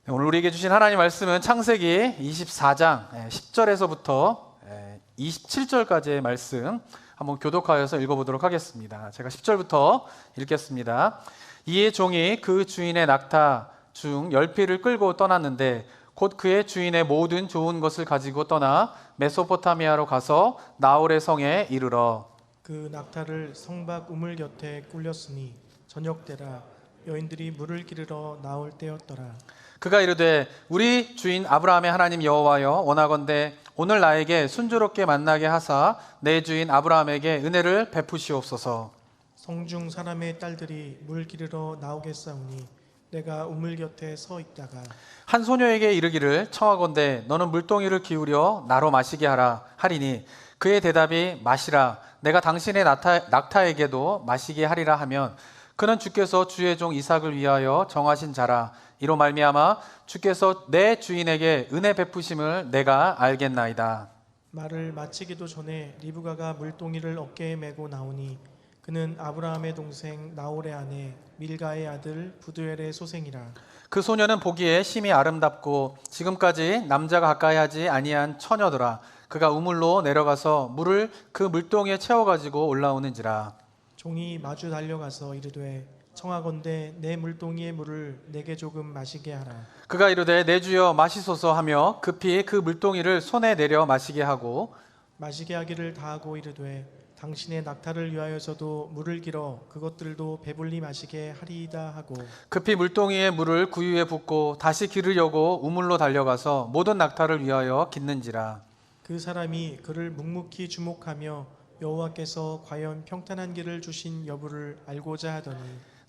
오늘 우리에게 주신 하나님 말씀은 창세기 24장 10절에서부터 27절까지의 말씀 한번 교독하여서 읽어보도록 하겠습니다. 제가 10절부터 읽겠습니다. 이에 종이 그 주인의 낙타 중 10匹을 끌고 떠났는데 곧 그의 주인의 모든 좋은 것을 가지고 떠나 메소포타미아로 가서 나홀의 성에 이르러 그 낙타를 성박 우물 곁에 꿀렸으니 저녁 때라 여인들이 물을 기르러 나올 때였더라. 그가 이르되 우리 주인 아브라함의 하나님 여호와여 원하건대 오늘 나에게 순조롭게 만나게 하사 내 주인 아브라함에게 은혜를 베푸시옵소서. 성중 사람의 딸들이 물 기르러 나오겠사오니 내가 우물 곁에 서 있다가 한 소녀에게 이르기를 청하건대 너는 물동이를 기울여 나로 마시게 하라 하리니 그의 대답이 마시라 내가 당신의 낙타에게도 마시게 하리라 하면 그는 주께서 주의 종 이삭을 위하여 정하신 자라 이로 말미암아 주께서 내 주인에게 은혜 베푸심을 내가 알겠나이다. 말을 마치기도 전에 리브가가 물동이를 어깨에 메고 나오니 그는 아브라함의 동생 나홀의 아내 밀가의 아들 부두엘의 소생이라. 그 소녀는 보기에 심히 아름답고 지금까지 남자가 가까이 하지 아니한 처녀더라. 그가 우물로 내려가서 물을 그 물동이에 채워가지고 올라오는지라. 종이 마주 달려가서 이르되 청하건대 내 물동이의 물을 내게 조금 마시게 하라. 그가 이르되 내 주여 마시소서 하며 급히 그 물동이를 손에 내려 마시게 하고 마시게 하기를 다하고 이르되 당신의 낙타를 위하여서도 물을 길어 그것들도 배불리 마시게 하리이다 하고 급히 물동이에 물을 구유에 붓고 다시 기르려고 우물로 달려가서 모든 낙타를 위하여 깃는지라. 그 사람이 그를 묵묵히 주목하며 여호와께서 과연 평탄한 길을 주신 여부를 알고자 하더니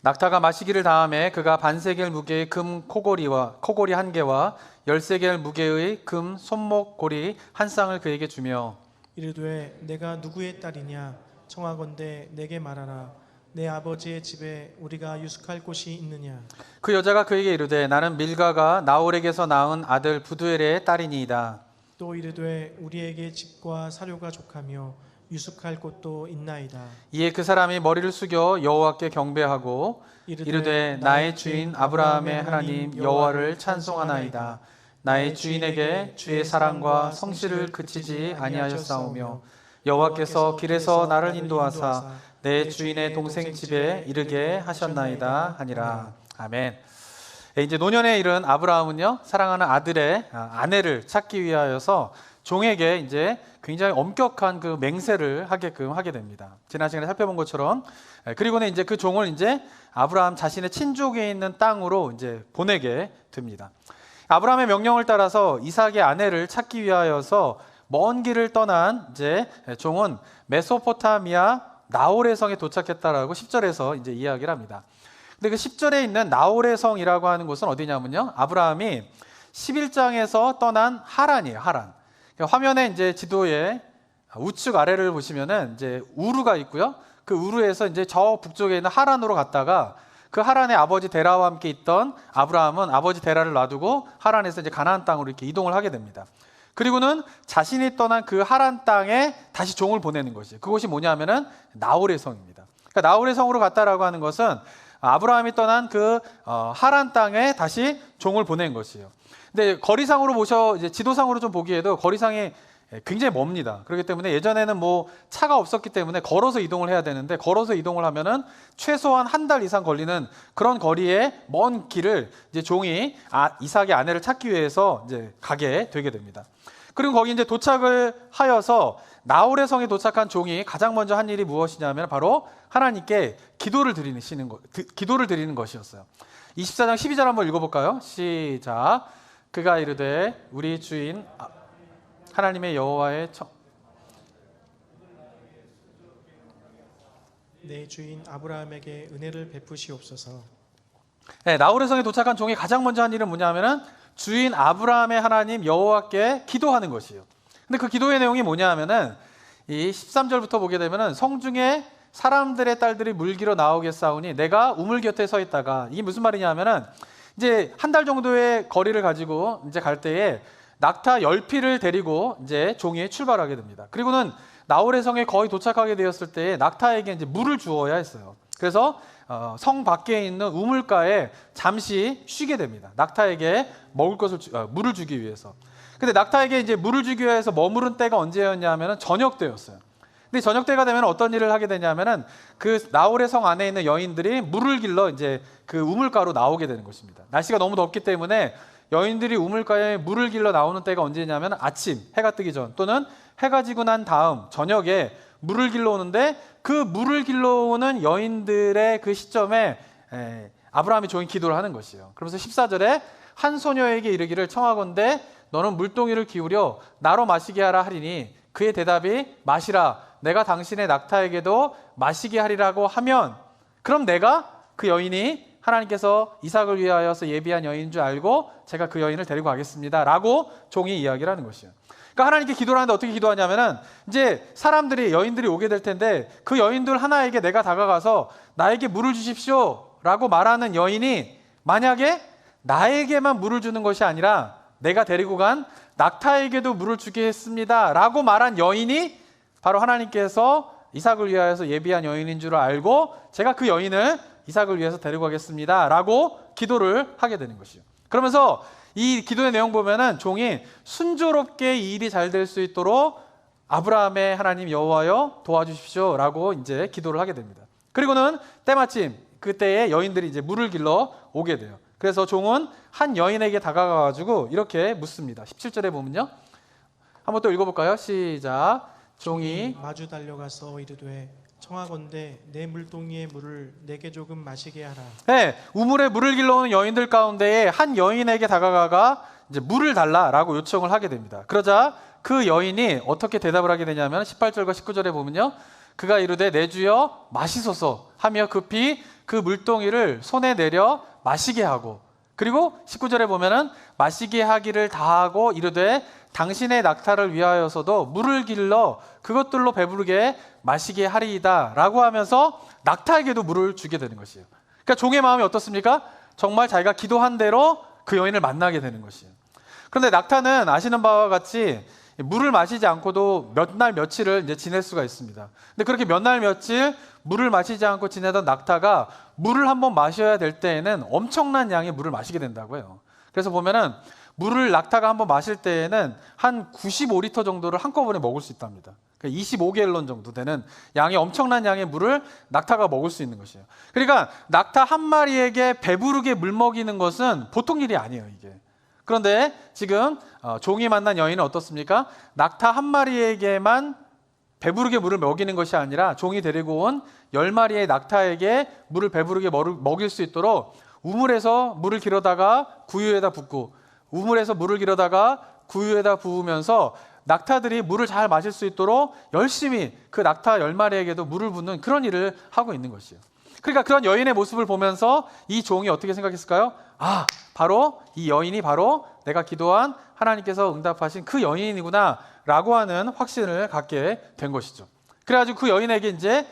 낙타가 마시기를 다함에 그가 반세겔 무게의 금 코골이 한 개와 10세겔 무게의 금 손목고리 한 쌍을 그에게 주며 이르되 내가 누구의 딸이냐 청하건대 내게 말하라. 내 아버지의 집에 우리가 유숙할 곳이 있느냐. 그 여자가 그에게 이르되 나는 밀가가 나홀에게서 낳은 아들 부두엘의 딸이니이다. 또 이르되 우리에게 집과 사료가 족하며 유숙할 곳도 있나이다. 이에 그 사람이 머리를 숙여 여호와께 경배하고 이르되 나의 주인 아브라함의 하나님 여호와를 찬송하나이다. 나의 주인에게 주의 사랑과 성실을 그치지 아니하셨사오며 여호와께서 길에서 나를 인도하사 내 주인의 동생 집에 이르게 하셨나이다 하니라. 아멘. 이제 노년에 이른 아브라함은요 사랑하는 아들의 아내를 찾기 위하여서 종에게 이제 굉장히 엄격한 그 맹세를 하게끔 하게 됩니다. 지난 시간에 살펴본 것처럼 그리고는 이제 그 종을 이제 아브라함 자신의 친족에 있는 땅으로 이제 보내게 됩니다. 아브라함의 명령을 따라서 이삭의 아내를 찾기 위하여서 먼 길을 떠난 이제 종은 메소포타미아 나홀의 성에 도착했다라고 10절에서 이제 이야기를 합니다. 근데 그 10절에 있는 나홀의 성이라고 하는 곳은 어디냐면요. 아브라함이 11장에서 떠난 하란이에요. 하란. 화면에 이제 지도에 우측 아래를 보시면은 이제 우르가 있고요. 그 우르에서 이제 저 북쪽에 있는 하란으로 갔다가 그 하란의 아버지 데라와 함께 있던 아브라함은 아버지 데라를 놔두고 하란에서 이제 가나안 땅으로 이렇게 이동을 하게 됩니다. 그리고는 자신이 떠난 그 하란 땅에 다시 종을 보내는 것이 그곳이 뭐냐면은 나홀의 성입니다. 그러니까 나홀의 성으로 갔다라고 하는 것은 아브라함이 떠난 그 하란 땅에 다시 종을 보낸 것이에요. 근데 거리상으로 이제 지도상으로 좀 보기에도 거리상이 굉장히 멉니다. 그렇기 때문에 예전에는 뭐 차가 없었기 때문에 걸어서 이동을 해야 되는데 걸어서 이동을 하면은 최소한 한 달 이상 걸리는 그런 거리의 먼 길을 이제 종이 이삭의 아내를 찾기 위해서 이제 가게 되게 됩니다. 그리고 거기 이제 도착을 하여서 나홀의 성에 도착한 종이 가장 먼저 한 일이 무엇이냐면 바로 하나님께 기도를 드리는 것이었어요. 24장 12절 한번 읽어볼까요? 시작. 그가 이르되 우리 주인 하나님의 여호와의 내 주인 아브라함에게 은혜를 베푸시옵소서. 네, 나홀의 성에 도착한 종이 가장 먼저 한 일은 뭐냐면은 주인 아브라함의 하나님 여호와께 기도하는 것이에요. 근데 그 기도의 내용이 뭐냐면은 이 13절부터 보게 되면은 성중에 사람들의 딸들이 물기로 나오겠사오니 내가 우물 곁에 서 있다가 이게 무슨 말이냐면은 이제 한 달 정도의 거리를 가지고 이제 갈 때에 낙타 10匹를 데리고 이제 종이 출발하게 됩니다. 그리고는 나홀의 성에 거의 도착하게 되었을 때 낙타에게 이제 물을 주어야 했어요. 그래서 성 밖에 있는 우물가에 잠시 쉬게 됩니다. 낙타에게 먹을 것을 물을 주기 위해서. 근데 낙타에게 이제 물을 주기 위해서 머무른 때가 언제였냐면은 저녁 때였어요. 근데 저녁 때가 되면 어떤 일을 하게 되냐면은 그 나홀의 성 안에 있는 여인들이 물을 길러 이제 그 우물가로 나오게 되는 것입니다. 날씨가 너무 덥기 때문에 여인들이 우물가에 물을 길러 나오는 때가 언제냐면 아침 해가 뜨기 전 또는 해가 지고 난 다음 저녁에 물을 길러 오는데 그 물을 길러 오는 여인들의 그 시점에 아브라함이 종이 기도를 하는 것이에요. 그러면서 14절에 한 소녀에게 이르기를 청하건대 너는 물동이를 기울여 나로 마시게 하라 하리니 그의 대답이 마시라 내가 당신의 낙타에게도 마시게 하리라고 하면 그럼 내가 그 여인이 하나님께서 이삭을 위하여서 예비한 여인인 줄 알고 제가 그 여인을 데리고 가겠습니다 라고 종이 이야기를 하는 것이에요. 그러니까 하나님께 기도를 하는데 어떻게 기도하냐면은 이제 여인들이 오게 될 텐데 그 여인들 하나에게 내가 다가가서 나에게 물을 주십시오 라고 말하는 여인이 만약에 나에게만 물을 주는 것이 아니라 내가 데리고 간 낙타에게도 물을 주겠습니다 라고 말한 여인이 바로 하나님께서 이삭을 위하여서 예비한 여인인 줄 알고 제가 그 여인을 이삭을 위해서 데리고 가겠습니다 라고 기도를 하게 되는 것이요. 그러면서 이 기도의 내용 보면은 종이 순조롭게 이 일이 잘 될 수 있도록 아브라함의 하나님 여호와여 도와주십시오 라고 이제 기도를 하게 됩니다. 그리고는 때마침 그때에 여인들이 이제 물을 길러 오게 돼요. 그래서 종은 한 여인에게 다가가가지고 이렇게 묻습니다. 17절에 보면요. 한번 또 읽어볼까요? 시작. 종이 마주 달려가서 이르되 청하건대 내 물동이의 물을 내게 조금 마시게 하라. 네, 우물에 물을 길러오는 여인들 가운데에 한 여인에게 다가가가 이제 물을 달라라고 요청을 하게 됩니다. 그러자 그 여인이 어떻게 대답을 하게 되냐면 18절과 19절에 보면요. 그가 이르되 내 주여 마시소서 하며 급히 그 물동이를 손에 내려 마시게 하고 그리고 19절에 보면은 마시게 하기를 다하고 이르되 당신의 낙타를 위하여서도 물을 길러 그것들로 배부르게 마시게 하리이다 라고 하면서 낙타에게도 물을 주게 되는 것이에요. 그러니까 종의 마음이 어떻습니까? 정말 자기가 기도한 대로 그 여인을 만나게 되는 것이에요. 그런데 낙타는 아시는 바와 같이 물을 마시지 않고도 몇 날 며칠을 이제 지낼 수가 있습니다. 근데 그렇게 몇 날 며칠 물을 마시지 않고 지내던 낙타가 물을 한번 마셔야 될 때에는 엄청난 양의 물을 마시게 된다고 해요. 그래서 보면은 물을 낙타가 한번 마실 때에는 한 95리터 정도를 한꺼번에 먹을 수 있답니다. 그러니까 25갤런 정도 되는 양의 엄청난 양의 물을 낙타가 먹을 수 있는 것이에요. 그러니까 낙타 한 마리에게 배부르게 물 먹이는 것은 보통 일이 아니에요, 이게. 그런데 지금 종이 만난 여인은 어떻습니까? 낙타 한 마리에게만 배부르게 물을 먹이는 것이 아니라 종이 데리고 온 10마리의 낙타에게 물을 배부르게 먹일 수 있도록 우물에서 물을 길어다가 구유에다 붓고 우물에서 물을 길어다가 구유에다 부으면서 낙타들이 물을 잘 마실 수 있도록 열심히 그 낙타 10마리에게도 물을 붓는 그런 일을 하고 있는 것이에요. 그러니까 그런 여인의 모습을 보면서 이 종이 어떻게 생각했을까요? 아, 바로 이 여인이 바로 내가 기도한 하나님께서 응답하신 그 여인이구나 라고 하는 확신을 갖게 된 것이죠. 그래가지고 그 여인에게 이제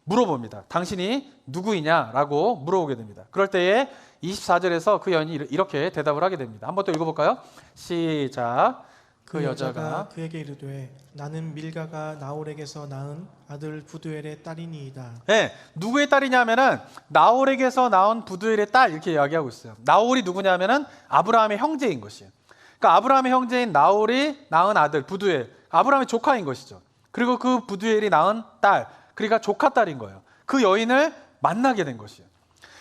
물어봅니다. 당신이 누구이냐라고 물어보게 됩니다. 그럴 때에 24절에서 그 여인이 이렇게 대답을 하게 됩니다. 한번 또 읽어볼까요? 시작. 그 여자가 그에게 이르되 나는 밀가가 나홀에게서 낳은 아들 부두엘의 딸이니이다. 네, 누구의 딸이냐면은 나홀에게서 낳은 부두엘의 딸 이렇게 이야기하고 있어요. 나홀이 누구냐면은 아브라함의 형제인 것이에요. 그러니까 아브라함의 형제인 나홀이 낳은 아들 부두엘, 아브라함의 조카인 것이죠. 그리고 그 부두엘이 낳은 딸, 그러니까 조카 딸인 거예요. 그 여인을 만나게 된 것이에요.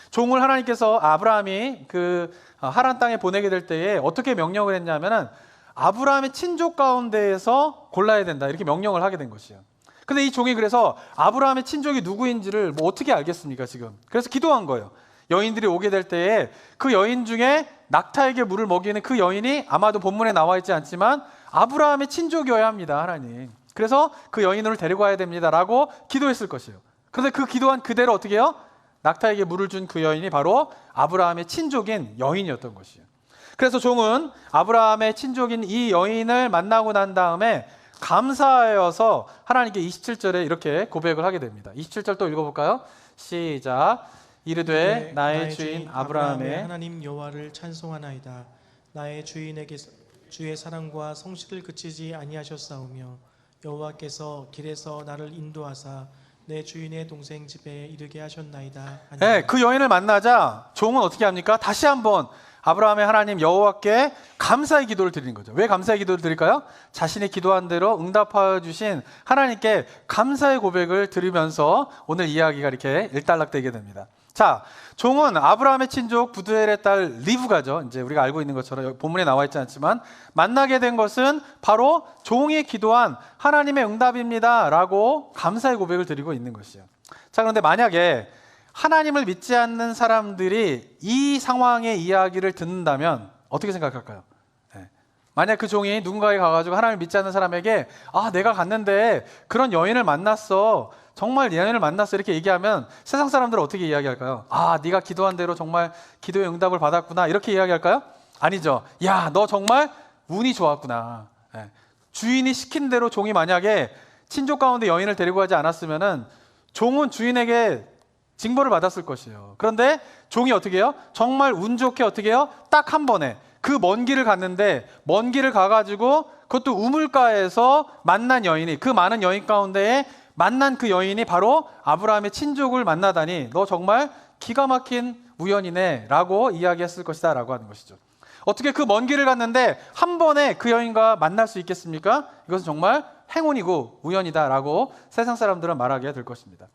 종을 하나님께서 아브라함이 그 하란 땅에 보내게 될 때에 어떻게 명령을 했냐면은 아브라함의 친족 가운데에서 골라야 된다 이렇게 명령을 하게 된 것이에요. 근데 이 종이 그래서 아브라함의 친족이 누구인지를 뭐 어떻게 알겠습니까 지금? 그래서 기도한 거예요. 여인들이 오게 될 때에 그 여인 중에 낙타에게 물을 먹이는 그 여인이 아마도 본문에 나와 있지 않지만 아브라함의 친족이어야 합니다 하나님. 그래서 그 여인을 데리고 와야 됩니다라고 기도했을 것이에요. 그런데 그 기도한 그대로 어떻게 해요? 낙타에게 물을 준 그 여인이 바로 아브라함의 친족인 여인이었던 것이에요. 그래서 종은 아브라함의 친족인 이 여인을 만나고 난 다음에 감사하여서 하나님께 27절에 이렇게 고백을 하게 됩니다. 27절 또 읽어볼까요? 시작. 이르되 나의 주인 아브라함의 하나님 여호와를 찬송하나이다. 나의 주인에게 주의 사랑과 성실을 그치지 아니하셨사오며 여호와께서 길에서 나를 인도하사 내 주인의 동생 집에 이르게 하셨나이다. 하니라. 네, 그 여인을 만나자 종은 어떻게 합니까? 다시 한번 아브라함의 하나님 여호와께 감사의 기도를 드리는 거죠. 왜 감사의 기도를 드릴까요? 자신이 기도한 대로 응답하여 주신 하나님께 감사의 고백을 드리면서 오늘 이야기가 이렇게 일단락되게 됩니다. 자, 종은 아브라함의 친족 부두엘의 딸 리브가죠. 이제 우리가 알고 있는 것처럼 여기 본문에 나와 있지 않지만 만나게 된 것은 바로 종이 기도한 하나님의 응답입니다라고 감사의 고백을 드리고 있는 것이요. 자, 그런데 만약에 하나님을 믿지 않는 사람들이 이 상황의 이야기를 듣는다면 어떻게 생각할까요? 만약 그 종이 누군가에 가가지고 하나님을 믿지 않는 사람에게 내가 갔는데 그런 여인을 만났어, 정말 여인을 만났어 이렇게 얘기하면 세상 사람들은 어떻게 이야기할까요? 네가 기도한 대로 정말 기도의 응답을 받았구나 이렇게 이야기할까요? 아니죠. 야, 너 정말 운이 좋았구나. 주인이 시킨 대로 종이 만약에 친족 가운데 여인을 데리고 가지 않았으면은 종은 주인에게 징벌을 받았을 것이에요. 그런데 종이 어떻게 해요? 정말 운 좋게 어떻게 해요? 딱 한 번에 그 먼 길을 갔는데 먼 길을 가가지고 그것도 우물가에서 만난 여인이, 그 많은 여인 가운데에 만난 그 여인이 바로 아브라함의 친족을 만나다니 너 정말 기가 막힌 우연이네 라고 이야기했을 것이다 라고 하는 것이죠. 어떻게 그 먼 길을 갔는데 한 번에 그 여인과 만날 수 있겠습니까? 이것은 정말 행운이고 우연이다 라고 세상 사람들은 말하게 될 것입니다.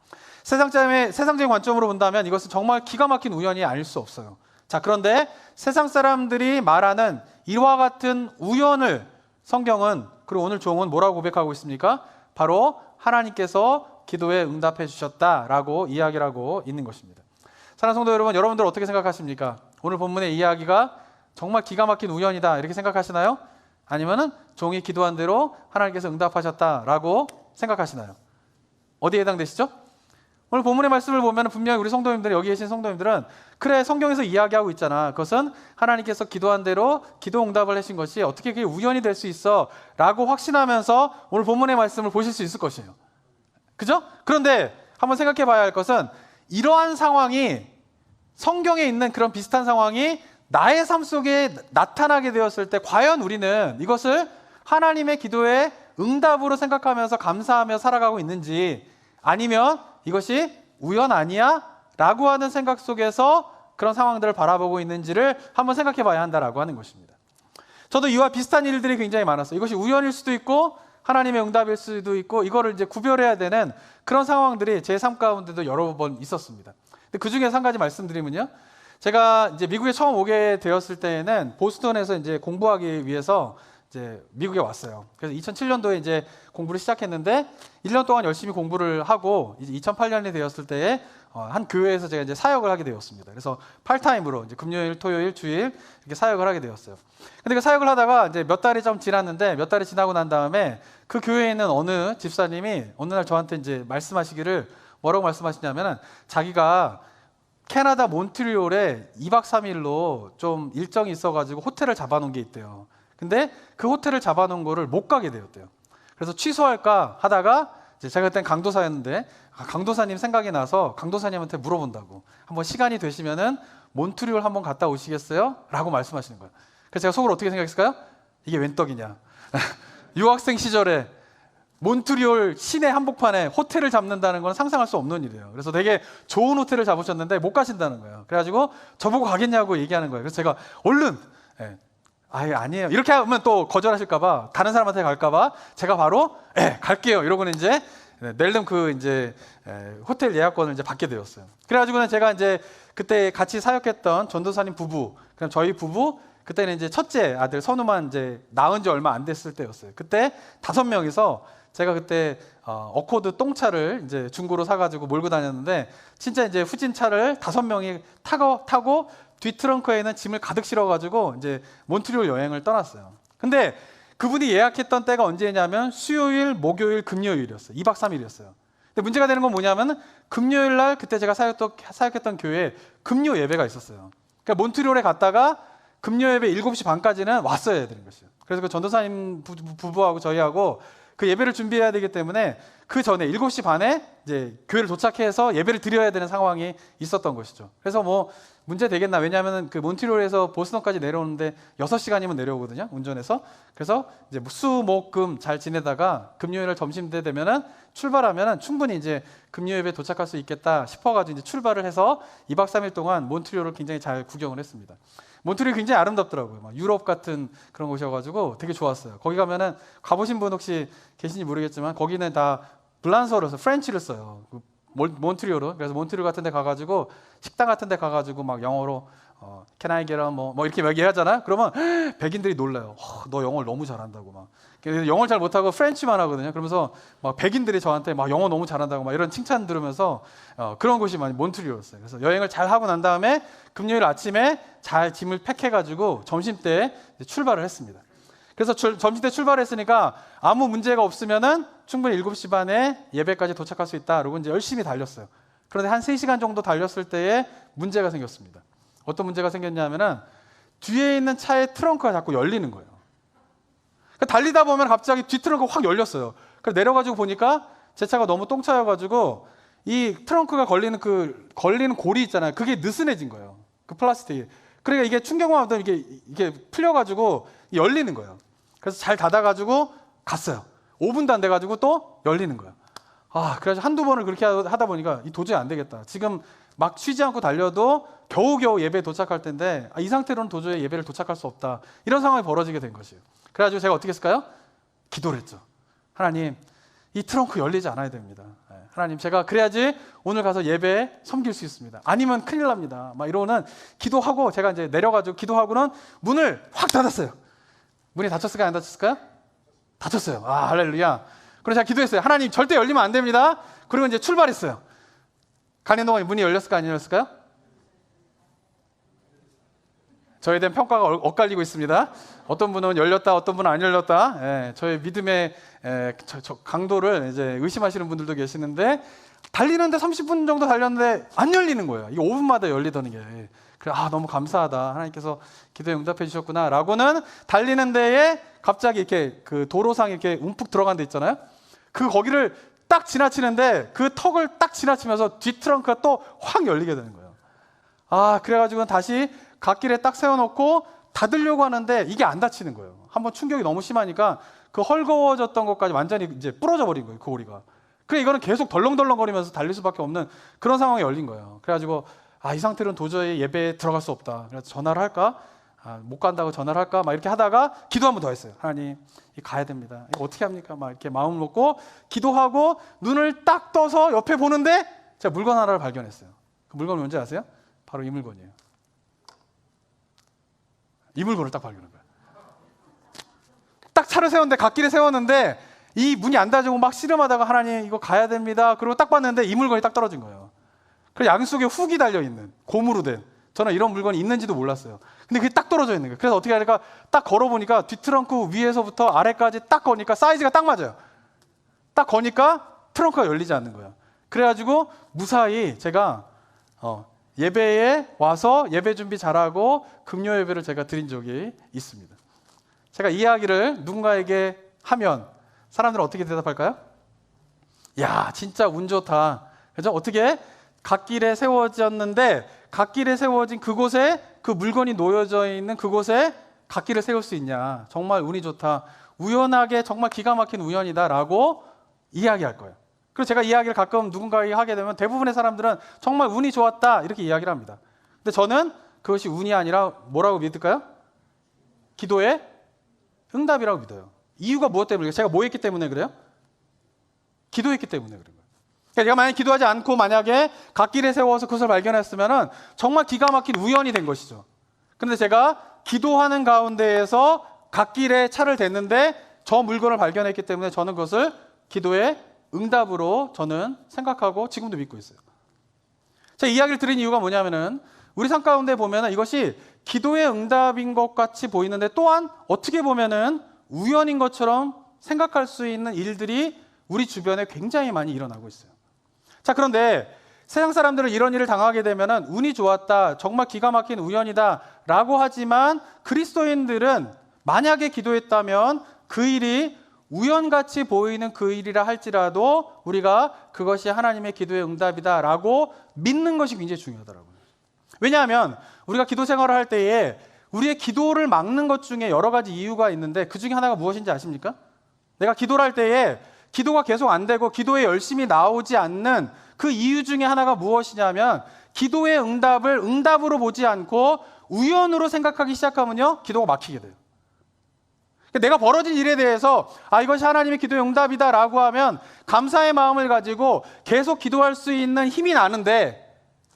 세상적인 관점으로 본다면 이것은 정말 기가 막힌 우연이 아닐 수 없어요. 자, 그런데 세상 사람들이 말하는 이와 같은 우연을 성경은, 그리고 오늘 종은 뭐라고 고백하고 있습니까? 바로 하나님께서 기도에 응답해 주셨다라고 이야기를 하고 있는 것입니다. 사랑하는 성도 여러분, 여러분들 어떻게 생각하십니까? 오늘 본문의 이야기가 정말 기가 막힌 우연이다 이렇게 생각하시나요? 아니면은 종이 기도한 대로 하나님께서 응답하셨다라고 생각하시나요? 어디에 해당되시죠? 오늘 본문의 말씀을 보면 분명히 우리 성도님들, 여기 계신 성도님들은 그래, 성경에서 이야기하고 있잖아. 그것은 하나님께서 기도한 대로 기도 응답을 하신 것이 어떻게 그게 우연이 될 수 있어 라고 확신하면서 오늘 본문의 말씀을 보실 수 있을 것이에요. 그죠? 그런데 한번 생각해 봐야 할 것은 이러한 상황이, 성경에 있는 그런 비슷한 상황이 나의 삶 속에 나타나게 되었을 때 과연 우리는 이것을 하나님의 기도의 응답으로 생각하면서 감사하며 살아가고 있는지, 아니면 이것이 우연 아니야? 라고 하는 생각 속에서 그런 상황들을 바라보고 있는지를 한번 생각해 봐야 한다라고 하는 것입니다. 저도 이와 비슷한 일들이 굉장히 많았어요. 이것이 우연일 수도 있고 하나님의 응답일 수도 있고 이거를 이제 구별해야 되는 그런 상황들이 제 삶 가운데도 여러 번 있었습니다. 근데 그 중에 한 가지 말씀드리면요. 제가 이제 미국에 처음 오게 되었을 때에는 보스턴에서 이제 공부하기 위해서 이제 미국에 왔어요. 그래서 2007년도에 이제 공부를 시작했는데 1년 동안 열심히 공부를 하고 이제 2008년이 되었을 때에 한 교회에서 제가 이제 사역을 하게 되었습니다. 그래서 팔타임으로 이제 금요일, 토요일, 주일 이렇게 사역을 하게 되었어요. 근데 그 사역을 하다가 이제 몇 달이 좀 지났는데 몇 달이 지나고 난 다음에 그 교회에 있는 어느 집사님이 어느 날 저한테 이제 말씀하시기를 뭐라고 말씀하시냐면은 자기가 캐나다 몬트리올에 2박 3일로 좀 일정이 있어가지고 호텔을 잡아놓은 게 있대요. 근데 그 호텔을 잡아놓은 거를 못 가게 되었대요. 그래서 취소할까 하다가 이제 제가 그땐 강도사였는데 강도사님 생각이 나서 강도사님한테 물어본다고, 한번 시간이 되시면은 몬트리올 한번 갔다 오시겠어요? 라고 말씀하시는 거예요. 그래서 제가 속으로 어떻게 생각했을까요? 이게 웬 떡이냐. 유학생 시절에 몬트리올 시내 한복판에 호텔을 잡는다는 건 상상할 수 없는 일이에요. 그래서 되게 좋은 호텔을 잡으셨는데 못 가신다는 거예요. 그래가지고 저보고 가겠냐고 얘기하는 거예요. 그래서 제가 얼른 아니에요 이렇게 하면 또 거절하실까봐, 다른 사람한테 갈까봐 제가 바로 갈게요 이러고는 이제 낼름 그 이제 호텔 예약권을 이제 받게 되었어요. 그래가지고는 제가 이제 그때 같이 사역했던 전도사님 부부, 그럼 저희 부부, 그때는 이제 첫째 아들 선우만 이제 낳은 지 얼마 안 됐을 때였어요. 그때 5명이서 제가 그때 어코드 똥차를 이제 중고로 사가지고 몰고 다녔는데, 진짜 이제 후진 차를 5명이 타고 뒤 트렁크에는 짐을 가득 실어가지고 이제 몬트리올 여행을 떠났어요. 근데 그분이 예약했던 때가 언제냐면 수요일, 목요일, 금요일이었어요. 2박 3일이었어요. 근데 문제가 되는 건 뭐냐면은 금요일 날 그때 제가 사역했던 교회에 금요 예배가 있었어요. 그러니까 몬트리올에 갔다가 금요 예배 7시 반까지는 왔어야 되는 것이에요. 그래서 그 전도사님 부부하고 저희하고 그 예배를 준비해야 되기 때문에 그 전에 7시 반에 이제 교회를 도착해서 예배를 드려야 되는 상황이 있었던 것이죠. 그래서 뭐 문제 되겠나? 왜냐하면 그 몬트리올에서 보스턴까지 내려오는데 6시간이면 내려오거든요, 운전해서. 그래서 이제 수, 목, 금 잘 지내다가 금요일 점심 때 되면은 출발하면은 충분히 이제 금요 예배 도착할 수 있겠다 싶어가지고 이제 출발을 해서 2박 3일 동안 몬트리올을 굉장히 잘 구경을 했습니다. 몬트리올 굉장히 아름답더라고요. 막 유럽 같은 그런 곳이어가지고 되게 좋았어요. 거기 가면은 가보신 분 혹시 계신지 모르겠지만 거기는 다 블란서로 서 프렌치를 써요. 몬트리올은. 그래서 몬트리올 같은 데 가가지고 식당 같은 데 가가지고 막 영어로 Can I get a 뭐 이렇게 얘기하잖아. 그러면 백인들이 놀라요. 너 영어를 너무 잘한다고 막. 영어를 잘 못하고 프렌치만 하거든요. 그러면서 막 백인들이 저한테 막 영어 너무 잘한다고 막 이런 칭찬 들으면서 그런 곳이 많이 몬트리올이었어요. 그래서 여행을 잘 하고 난 다음에 금요일 아침에 잘 짐을 팩해가지고 점심 때 출발을 했습니다. 그래서 점심 때 출발했으니까 아무 문제가 없으면은 충분히 7시 반에 예배까지 도착할 수 있다. 그러고 이제 열심히 달렸어요. 그런데 한 3시간 정도 달렸을 때에 문제가 생겼습니다. 어떤 문제가 생겼냐면은 뒤에 있는 차의 트렁크가 자꾸 열리는 거예요. 그러니까 달리다 보면 갑자기 뒤 트렁크가 확 열렸어요. 그래서 내려가지고 보니까 제 차가 너무 똥차여가지고 이 트렁크가 걸리는 고리 있잖아요. 그게 느슨해진 거예요. 그 플라스틱이. 그러니까 이게 충격만 하면 이게 풀려가지고 열리는 거예요. 그래서 잘 닫아가지고 갔어요. 5분도 안 돼가지고 또 열리는 거예요. 그래서 한두 번을 그렇게 하다 보니까 도저히 안 되겠다. 지금 막 쉬지 않고 달려도 겨우겨우 예배에 도착할 텐데 이 상태로는 도저히 예배를 도착할 수 없다. 이런 상황이 벌어지게 된 것이에요. 그래가지고 제가 어떻게 했을까요? 기도를 했죠. 하나님, 이 트렁크 열리지 않아야 됩니다. 하나님, 제가 그래야지 오늘 가서 예배에 섬길 수 있습니다. 아니면 큰일 납니다. 막 이러고는 기도하고 제가 이제 내려가지고 기도하고는 문을 확 닫았어요. 문이 닫혔을까요? 안 닫혔을까요? 닫혔어요. 할렐루야. 그래서 제가 기도했어요. 하나님, 절대 열리면 안 됩니다. 그리고 이제 출발했어요. 가는 동안 문이 열렸을까요? 안 열렸을까요? 저에 대한 평가가 엇갈리고 있습니다. 어떤 분은 열렸다, 어떤 분은 안 열렸다. 저의 믿음의 강도를 이제 의심하시는 분들도 계시는데 달리는데 30분 정도 달렸는데 안 열리는 거예요. 이게 5분마다 열리더니 게. 그래, 너무 감사하다. 하나님께서 기도에 응답해 주셨구나. 라고는 달리는 데에 갑자기 이렇게 그 도로상 이렇게 움푹 들어간 데 있잖아요. 거기를 딱 지나치는데 그 턱을 딱 지나치면서 뒤 트렁크가 또 확 열리게 되는 거예요. 그래가지고 다시 갓길에 딱 세워놓고 닫으려고 하는데 이게 안 닫히는 거예요. 한번 충격이 너무 심하니까 그 헐거워졌던 것까지 완전히 이제 부러져 버린 거예요. 그 고리가. 그래 이거는 계속 덜렁덜렁거리면서 달릴 수밖에 없는 그런 상황이 열린 거예요. 그래가지고 이 상태로는 도저히 예배에 들어갈 수 없다. 그래서 전화를 할까? 못 간다고 전화를 할까? 막 이렇게 하다가 기도 한 번 더 했어요. 하나님, 가야 됩니다. 이거 어떻게 합니까? 막 이렇게 마음 먹고 기도하고 눈을 딱 떠서 옆에 보는데 제가 물건 하나를 발견했어요. 그 물건이 뭔지 아세요? 바로 이 물건이에요. 이 물건을 딱 발견한 거예요. 딱 차를 세웠는데 갓길에 세웠는데 이 문이 안 닫히고 막 씨름하다가 하나님 이거 가야 됩니다. 그리고 딱 봤는데 이 물건이 딱 떨어진 거예요. 그래서 양쪽에 훅이 달려있는 고무로 된 저는 이런 물건이 있는지도 몰랐어요. 근데 그게 딱 떨어져 있는 거예요. 그래서 어떻게 하니까 딱 걸어보니까 뒤트렁크 위에서부터 아래까지 딱 거니까 사이즈가 딱 맞아요. 딱 거니까 트렁크가 열리지 않는 거예요. 그래가지고 무사히 제가 예배에 와서 예배 준비 잘하고 금요 예배를 제가 드린 적이 있습니다. 제가 이 이야기를 누군가에게 하면 사람들은 어떻게 대답할까요? 야, 진짜 운 좋다. 그죠? 어떻게? 갓길에 세워졌는데 갓길에 세워진 그곳에 그 물건이 놓여져 있는 그곳에 갓길을 세울 수 있냐. 정말 운이 좋다. 우연하게 정말 기가 막힌 우연이다라고 이야기할 거예요. 그리고 제가 이야기를 가끔 누군가에게 하게 되면 대부분의 사람들은 정말 운이 좋았다 이렇게 이야기를 합니다. 근데 저는 그것이 운이 아니라 뭐라고 믿을까요? 기도의 응답이라고 믿어요. 이유가 무엇 때문에? 제가 뭐 했기 때문에 그래요? 기도했기 때문에 그런 거예요. 그러니까 제가 만약에 기도하지 않고 만약에 갓길에 세워서 그것을 발견했으면 정말 기가 막힌 우연이 된 것이죠. 그런데 제가 기도하는 가운데에서 갓길에 차를 댔는데 저 물건을 발견했기 때문에 저는 그것을 기도의 응답으로 저는 생각하고 지금도 믿고 있어요. 제가 이야기를 드린 이유가 뭐냐면은 우리 삶 가운데 보면은 이것이 기도의 응답인 것 같이 보이는데 또한 어떻게 보면은 우연인 것처럼 생각할 수 있는 일들이 우리 주변에 굉장히 많이 일어나고 있어요. 자, 그런데 세상 사람들은 이런 일을 당하게 되면은 운이 좋았다, 정말 기가 막힌 우연이다 라고 하지만 그리스도인들은 만약에 기도했다면 그 일이 우연같이 보이는 그 일이라 할지라도 우리가 그것이 하나님의 기도의 응답이다라고 믿는 것이 굉장히 중요하더라고요. 왜냐하면 우리가 기도 생활을 할 때에 우리의 기도를 막는 것 중에 여러 가지 이유가 있는데 그 중에 하나가 무엇인지 아십니까? 내가 기도를 할 때에 기도가 계속 안 되고 기도에 열심히 나오지 않는 그 이유 중에 하나가 무엇이냐면 기도의 응답을 응답으로 보지 않고 우연으로 생각하기 시작하면요, 기도가 막히게 돼요. 내가 벌어진 일에 대해서 이것이 하나님의 기도의 응답이다라고 하면 감사의 마음을 가지고 계속 기도할 수 있는 힘이 나는데,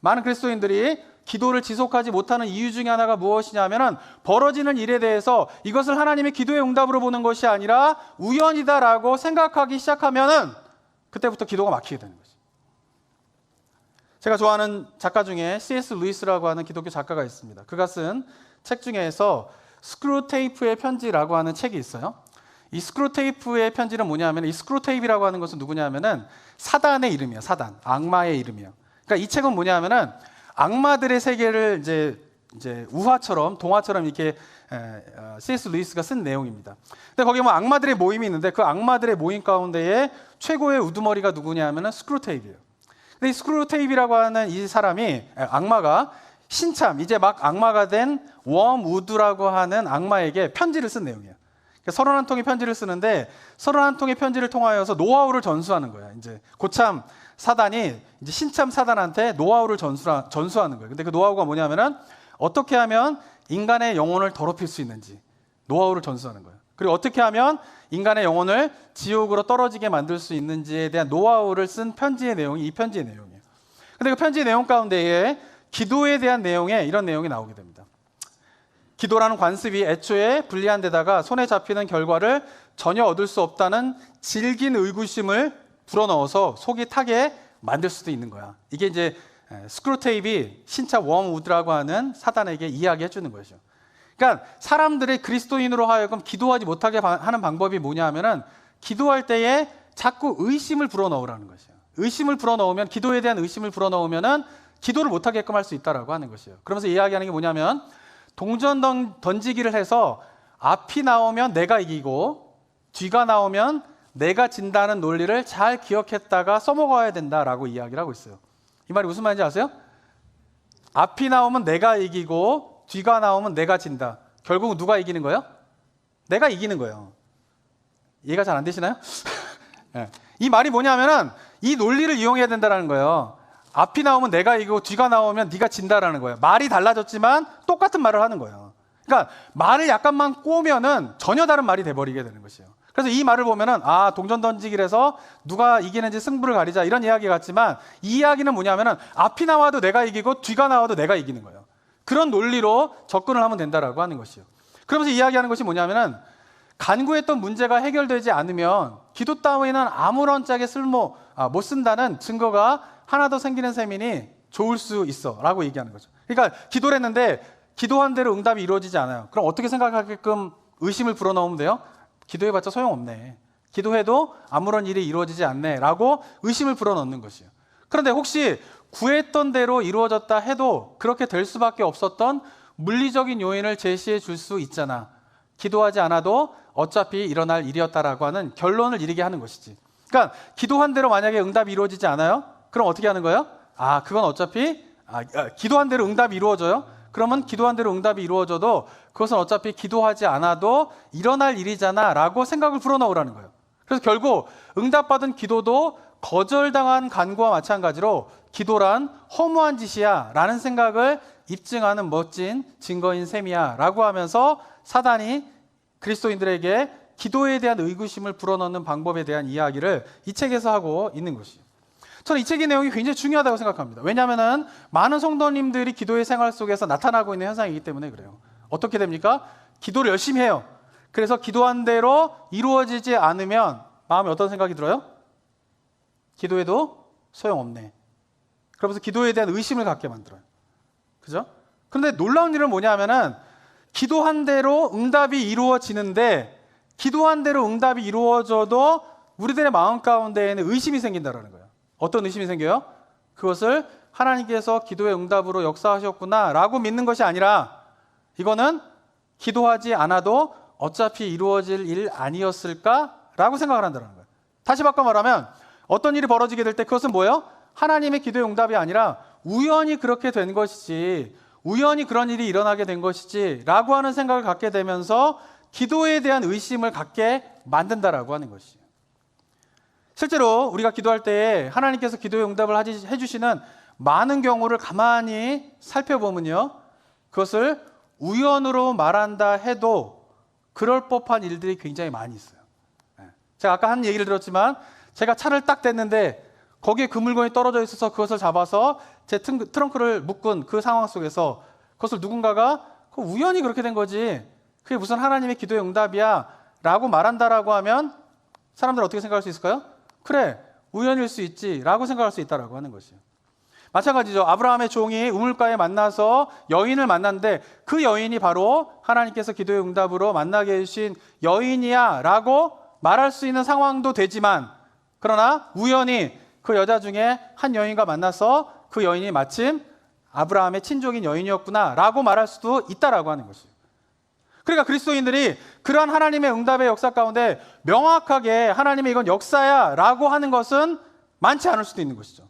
많은 그리스도인들이 기도를 지속하지 못하는 이유 중에 하나가 무엇이냐면 벌어지는 일에 대해서 이것을 하나님의 기도의 응답으로 보는 것이 아니라 우연이다라고 생각하기 시작하면은 그때부터 기도가 막히게 되는 거죠. 제가 좋아하는 작가 중에 C.S. 루이스라고 하는 기독교 작가가 있습니다. 그가 쓴 책 중에서 스크루테이프의 편지라고 하는 책이 있어요. 이 스크루테이프의 편지는 뭐냐면, 이 스크루테이프라고 하는 것은 누구냐면은 사단의 이름이에요. 사단, 악마의 이름이에요. 그러니까 이 책은 뭐냐면은 악마들의 세계를 이제 우화처럼, 동화처럼 이렇게 C.S. 루이스가 쓴 내용입니다. 근데 거기에 뭐 악마들의 모임이 있는데 그 악마들의 모임 가운데에 최고의 우두머리가 누구냐면은 스크루테이프예요. 근데 이 스크루테이프라고 하는 이 사람이, 악마가 신참, 이제 막 악마가 된 웜우드라고 하는 악마에게 편지를 쓴 내용이에요. 그러니까 31통의 편지를 쓰는데 31통의 편지를 통하여서 노하우를 전수하는 거야. 이제 고참 사단이 이제 신참 사단한테 노하우를 전수하는 거예요. 근데 그 노하우가 뭐냐면은 어떻게 하면 인간의 영혼을 더럽힐 수 있는지 노하우를 전수하는 거예요. 그리고 어떻게 하면 인간의 영혼을 지옥으로 떨어지게 만들 수 있는지에 대한 노하우를 쓴 편지의 내용이 이 편지의 내용이에요. 근데 그 편지의 내용 가운데에 기도에 대한 내용에 이런 내용이 나오게 됩니다. 기도라는 관습이 애초에 불리한 데다가 손에 잡히는 결과를 전혀 얻을 수 없다는 질긴 의구심을 불어넣어서 속이 타게 만들 수도 있는 거야. 이게 이제 스크루테이프이 신차 웜우드라고 하는 사단에게 이야기해 주는 거죠. 그러니까 사람들의 그리스도인으로 하여금 기도하지 못하게 하는 방법이 뭐냐 하면은 기도할 때에 자꾸 의심을 불어넣으라는 것이에요. 의심을 불어넣으면, 기도에 대한 의심을 불어넣으면은 기도를 못하게끔 할 수 있다라고 하는 것이에요. 그러면서 이야기하는 게 뭐냐면 동전 던지기를 해서 앞이 나오면 내가 이기고 뒤가 나오면 내가 진다는 논리를 잘 기억했다가 써먹어야 된다라고 이야기를 하고 있어요. 이 말이 무슨 말인지 아세요? 앞이 나오면 내가 이기고 뒤가 나오면 내가 진다. 결국은 누가 이기는 거예요? 내가 이기는 거예요. 이해가 잘 안 되시나요? 네. 이 말이 뭐냐면은 이 논리를 이용해야 된다는 거예요. 앞이 나오면 내가 이기고 뒤가 나오면 네가 진다라는 거예요. 말이 달라졌지만 똑같은 말을 하는 거예요. 그러니까 말을 약간만 꼬면은 전혀 다른 말이 돼버리게 되는 것이에요. 그래서 이 말을 보면은 동전 던지기를 해서 누가 이기는지 승부를 가리자 이런 이야기 같지만 이 이야기는 뭐냐면은 앞이 나와도 내가 이기고 뒤가 나와도 내가 이기는 거예요. 그런 논리로 접근을 하면 된다라고 하는 것이에요. 그러면서 이야기하는 것이 뭐냐면은 간구했던 문제가 해결되지 않으면 기도 따위는 아무런 짝에 못 쓴다는 증거가 하나 더 생기는 셈이니 좋을 수 있어 라고 얘기하는 거죠. 그러니까 기도를 했는데 기도한 대로 응답이 이루어지지 않아요. 그럼 어떻게 생각하게끔 의심을 불어넣으면 돼요? 기도해봤자 소용없네. 기도해도 아무런 일이 이루어지지 않네 라고 의심을 불어넣는 것이에요. 그런데 혹시 구했던 대로 이루어졌다 해도 그렇게 될 수밖에 없었던 물리적인 요인을 제시해 줄 수 있잖아. 기도하지 않아도 어차피 일어날 일이었다라고 하는 결론을 이르게 하는 것이지. 그러니까 기도한 대로 만약에 응답이 이루어지지 않아요? 그럼 어떻게 하는 거예요? 그건 어차피 기도한 대로 응답이 이루어져요? 그러면 기도한 대로 응답이 이루어져도 그것은 어차피 기도하지 않아도 일어날 일이잖아 라고 생각을 불어넣으라는 거예요. 그래서 결국 응답받은 기도도 거절당한 간구와 마찬가지로 기도란 허무한 짓이야 라는 생각을 입증하는 멋진 증거인 셈이야 라고 하면서 사단이 그리스도인들에게 기도에 대한 의구심을 불어넣는 방법에 대한 이야기를 이 책에서 하고 있는 것이에요. 저는 이 책의 내용이 굉장히 중요하다고 생각합니다. 왜냐하면 많은 성도님들이 기도의 생활 속에서 나타나고 있는 현상이기 때문에 그래요. 어떻게 됩니까? 기도를 열심히 해요. 그래서 기도한 대로 이루어지지 않으면 마음에 어떤 생각이 들어요? 기도해도 소용없네. 그러면서 기도에 대한 의심을 갖게 만들어요. 그죠? 그런데 놀라운 일은 뭐냐 하면은 기도한 대로 응답이 이루어지는데 기도한 대로 응답이 이루어져도 우리들의 마음 가운데에는 의심이 생긴다는 거예요. 어떤 의심이 생겨요? 그것을 하나님께서 기도의 응답으로 역사하셨구나 라고 믿는 것이 아니라 이거는 기도하지 않아도 어차피 이루어질 일 아니었을까 라고 생각을 한다는 거예요. 다시 바꿔 말하면 어떤 일이 벌어지게 될 때 그것은 뭐예요? 하나님의 기도의 응답이 아니라 우연히 그렇게 된 것이지, 우연히 그런 일이 일어나게 된 것이지 라고 하는 생각을 갖게 되면서 기도에 대한 의심을 갖게 만든다라고 하는 것이에요. 실제로 우리가 기도할 때에 하나님께서 기도의 응답을 해주시는 많은 경우를 가만히 살펴보면요, 그것을 우연으로 말한다 해도 그럴 법한 일들이 굉장히 많이 있어요. 제가 아까 한 얘기를 들었지만 제가 차를 딱 댔는데 거기에 그 물건이 떨어져 있어서 그것을 잡아서 제 트렁크를 묶은 그 상황 속에서 그것을 누군가가 우연히 그렇게 된 거지, 그게 무슨 하나님의 기도의 응답이야 라고 말한다라고 하면 사람들은 어떻게 생각할 수 있을까요? 그래, 우연일 수 있지 라고 생각할 수 있다라고 하는 것이에요. 마찬가지죠. 아브라함의 종이 우물가에 만나서 여인을 만났는데 그 여인이 바로 하나님께서 기도의 응답으로 만나게 해주신 여인이야 라고 말할 수 있는 상황도 되지만, 그러나 우연히 그 여자 중에 한 여인과 만나서 그 여인이 마침 아브라함의 친족인 여인이었구나 라고 말할 수도 있다라고 하는 것이에요. 그러니까 그리스도인들이 그러한 하나님의 응답의 역사 가운데 명확하게 하나님의 이건 역사야 라고 하는 것은 많지 않을 수도 있는 것이죠.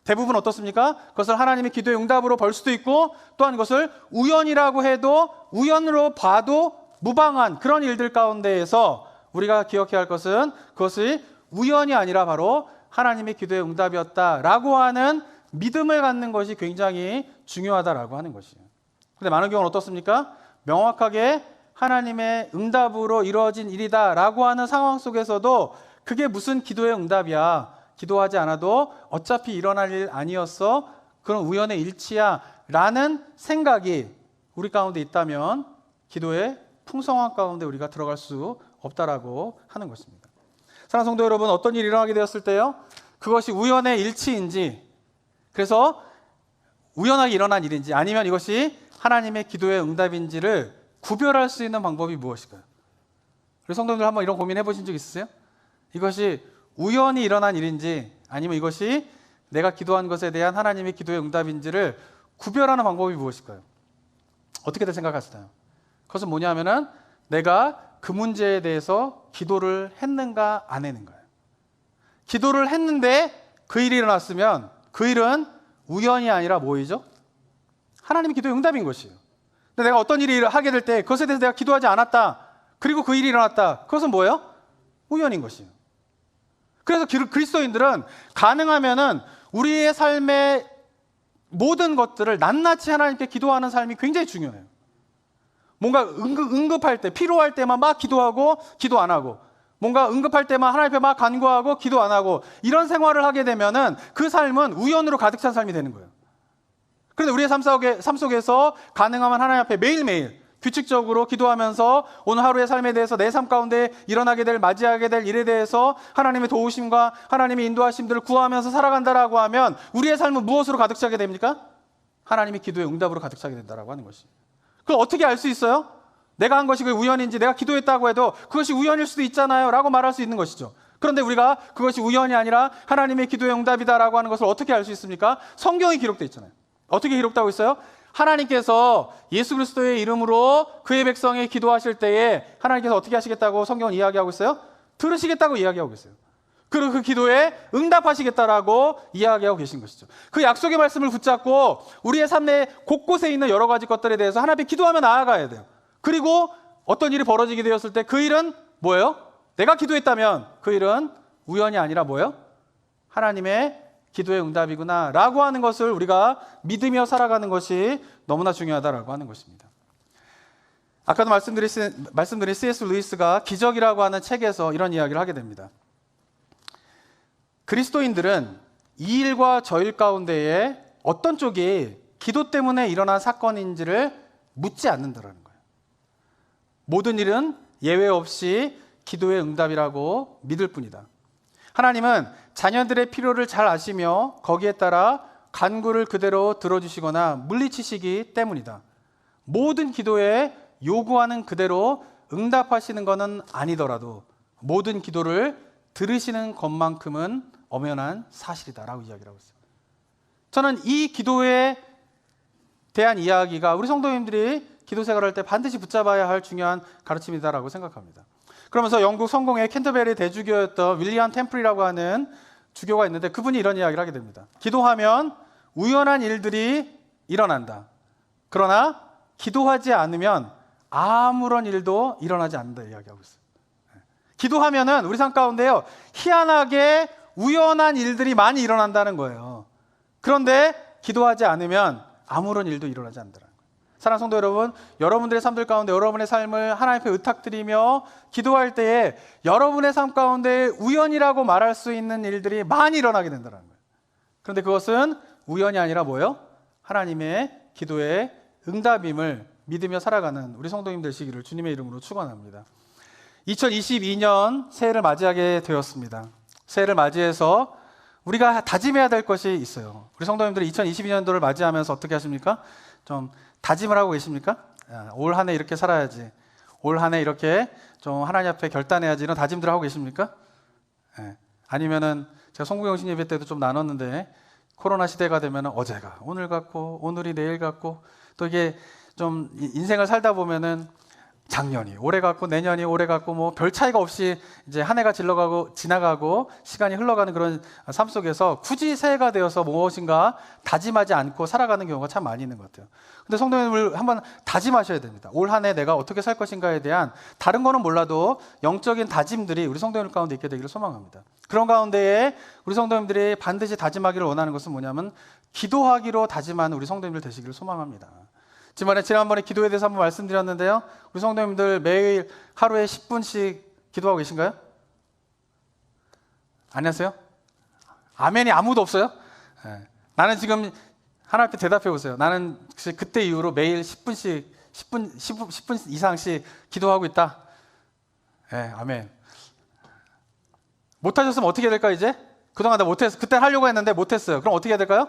대부분 어떻습니까? 그것을 하나님의 기도의 응답으로 볼 수도 있고, 또한 그것을 우연이라고 해도 우연으로 봐도 무방한 그런 일들 가운데에서 우리가 기억해야 할 것은 그것이 우연이 아니라 바로 하나님의 기도의 응답이었다라고 하는 믿음을 갖는 것이 굉장히 중요하다라고 하는 것이에요. 그런데 많은 경우는 어떻습니까? 명확하게 하나님의 응답으로 이루어진 일이다라고 하는 상황 속에서도 그게 무슨 기도의 응답이야, 기도하지 않아도 어차피 일어날 일 아니었어, 그런 우연의 일치야 라는 생각이 우리 가운데 있다면 기도의 풍성함 가운데 우리가 들어갈 수 없다라고 하는 것입니다. 사랑하는 성도 여러분, 어떤 일이 일어나게 되었을 때요, 그것이 우연의 일치인지, 그래서 우연하게 일어난 일인지, 아니면 이것이 하나님의 기도의 응답인지를 구별할 수 있는 방법이 무엇일까요? 우리 성도님들 한번 이런 고민해 보신 적 있으세요? 이것이 우연히 일어난 일인지 아니면 이것이 내가 기도한 것에 대한 하나님의 기도의 응답인지를 구별하는 방법이 무엇일까요? 어떻게들 생각하시나요? 그것은 뭐냐면은 내가 그 문제에 대해서 기도를 했는가 안 했는가요? 기도를 했는데 그 일이 일어났으면 그 일은 우연이 아니라 뭐이죠? 하나님의 기도의 응답인 것이에요. 근데 내가 어떤 일을 하게 될 때 그것에 대해서 내가 기도하지 않았다, 그리고 그 일이 일어났다, 그것은 뭐예요? 우연인 것이에요. 그래서 그리스도인들은 가능하면은 우리의 삶의 모든 것들을 낱낱이 하나님께 기도하는 삶이 굉장히 중요해요. 뭔가 응급할 때, 필요할 때만 막 기도하고 기도 안 하고, 뭔가 응급할 때만 하나님 앞에 막 간구하고 기도 안 하고, 이런 생활을 하게 되면은 그 삶은 우연으로 가득 찬 삶이 되는 거예요. 그런데 우리의 삶 속에서 가능하면 하나님 앞에 매일매일 규칙적으로 기도하면서 오늘 하루의 삶에 대해서 내 삶 가운데 일어나게 될, 맞이하게 될 일에 대해서 하나님의 도우심과 하나님의 인도하심들을 구하면서 살아간다라고 하면 우리의 삶은 무엇으로 가득 차게 됩니까? 하나님의 기도의 응답으로 가득 차게 된다라고 하는 것이. 그걸 어떻게 알 수 있어요? 내가 한 것이 우연인지, 내가 기도했다고 해도 그것이 우연일 수도 있잖아요 라고 말할 수 있는 것이죠. 그런데 우리가 그것이 우연이 아니라 하나님의 기도의 응답이다라고 하는 것을 어떻게 알 수 있습니까? 성경이 기록되어 있잖아요. 어떻게 기록되고 있어요? 하나님께서 예수 그리스도의 이름으로 그의 백성이 기도하실 때에 하나님께서 어떻게 하시겠다고 성경은 이야기하고 있어요? 들으시겠다고 이야기하고 있어요. 그리고 그 기도에 응답하시겠다라고 이야기하고 계신 것이죠. 그 약속의 말씀을 붙잡고 우리의 삶의 곳곳에 있는 여러 가지 것들에 대해서 하나님께 기도하며 나아가야 돼요. 그리고 어떤 일이 벌어지게 되었을 때 그 일은 뭐예요? 내가 기도했다면 그 일은 우연이 아니라 뭐예요? 하나님의 기도의 응답이구나 라고 하는 것을 우리가 믿으며 살아가는 것이 너무나 중요하다라고 하는 것입니다. 아까도 말씀드린 C.S. 루이스가 기적이라고 하는 책에서 이런 이야기를 하게 됩니다. 그리스도인들은 이 일과 저 일 가운데에 어떤 쪽이 기도 때문에 일어난 사건인지를 묻지 않는다라는 거예요. 모든 일은 예외 없이 기도의 응답이라고 믿을 뿐이다. 하나님은 자녀들의 필요를 잘 아시며 거기에 따라 간구를 그대로 들어주시거나 물리치시기 때문이다. 모든 기도에 요구하는 그대로 응답하시는 것은 아니더라도 모든 기도를 들으시는 것만큼은 엄연한 사실이다라고 이야기를 하고 있어요. 저는 이 기도에 대한 이야기가 우리 성도님들이 기도 생활할 때 반드시 붙잡아야 할 중요한 가르침이다라고 생각합니다. 그러면서 영국 성공의 캔터베리 대주교였던 윌리엄 템플이라고 하는 주교가 있는데 그분이 이런 이야기를 하게 됩니다. 기도하면 우연한 일들이 일어난다. 그러나 기도하지 않으면 아무런 일도 일어나지 않는다 이야기하고 있어요. 기도하면은 우리 삶 가운데요, 희한하게 우연한 일들이 많이 일어난다는 거예요. 그런데 기도하지 않으면 아무런 일도 일어나지 않는다는 거예요. 사랑하는 성도 여러분, 여러분들의 삶들 가운데 여러분의 삶을 하나님 앞에 의탁드리며 기도할 때에 여러분의 삶 가운데 우연이라고 말할 수 있는 일들이 많이 일어나게 된다는 거예요. 그런데 그것은 우연이 아니라 뭐예요? 하나님의 기도의 응답임을 믿으며 살아가는 우리 성도님 되시기를 주님의 이름으로 축원합니다. 2022년 새해를 맞이하게 되었습니다. 새해를 맞이해서 우리가 다짐해야 될 것이 있어요. 우리 성도님들이 2022년도를 맞이하면서 어떻게 하십니까? 좀 다짐을 하고 계십니까? 올 한 해 이렇게 살아야지, 올 한 해 이렇게 좀 하나님 앞에 결단해야지, 이런 다짐들 하고 계십니까? 아니면은 제가 송구영신 예배 때도 좀 나눴는데 코로나 시대가 되면 어제가 오늘 같고 오늘이 내일 같고 또 이게 좀 인생을 살다 보면은 작년이 올해 같고 내년이 올해 같고 뭐 별 차이가 없이 이제 한 해가 지나가고 시간이 흘러가는 그런 삶 속에서 굳이 새해가 되어서 무엇인가 다짐하지 않고 살아가는 경우가 참 많이 있는 것 같아요. 근데 성도님을 한번 다짐하셔야 됩니다. 올 한 해 내가 어떻게 살 것인가에 대한 다른 거는 몰라도 영적인 다짐들이 우리 성도님 가운데 있게 되기를 소망합니다. 그런 가운데에 우리 성도님들이 반드시 다짐하기를 원하는 것은 뭐냐면 기도하기로 다짐하는 우리 성도님들 되시기를 소망합니다. 지난번에 기도에 대해서 한번 말씀드렸는데요. 우리 성도님들 매일 하루에 10분씩 기도하고 계신가요? 안녕하세요? 아멘이 아무도 없어요? 나는 지금 하나님 앞에 대답해 보세요. 나는 그때 이후로 매일 10분 이상씩 기도하고 있다. 아멘. 못하셨으면 어떻게 해야 될까요, 이제? 그동안 나 못했어. 그때 하려고 했는데 못했어요. 그럼 어떻게 해야 될까요?